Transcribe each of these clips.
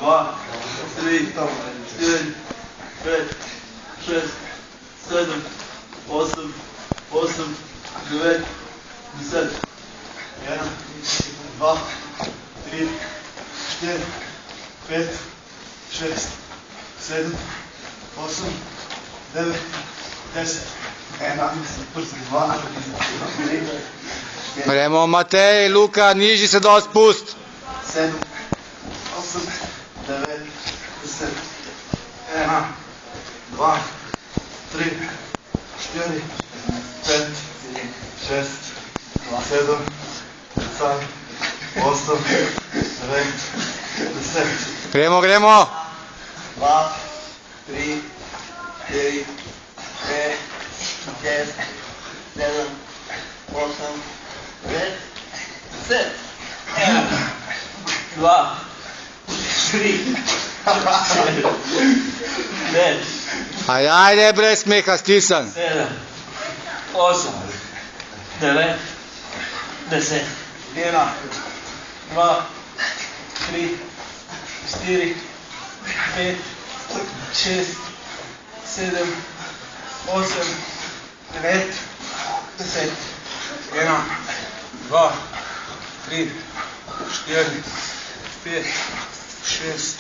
2, 3, 4, 5, 6, 7, 8, 9, 10. 1, 2, 3, 4, 5, 6, 7, 8, 9, 10. 1, 2, 3, 4, Gremo Matej, Luka, niži se dosti pust. 7, 8, 9, 10. 1, 2, 3, 4, 5, 6, 7, 8, 9, 10. Gremo, gremo. 2, 3, 4, 5, 6, 7, 8, 9, 10. 1, 2, 3, 4, 5, Ajde, brez smeha, stisam. 7, 8, 9, 10. 1, 2, 3, 4, 5, 6, 7, 8, 9, 10. 1, 2, 3, 4, 5, 6,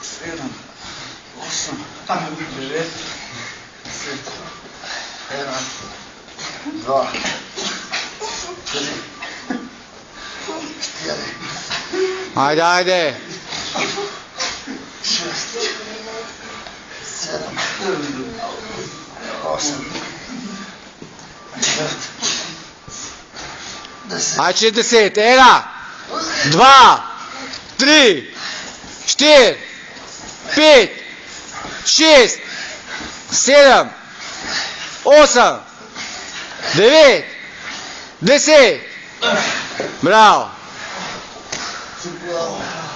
7, 8, 9, 10. 1, 2, 3, 4, Ajde, ajde. 6, 7, 8, 9, 10. Ajde, 40. 1, 2, 3, 4, 5, 6, 7, 8, 9, 10. Bravo.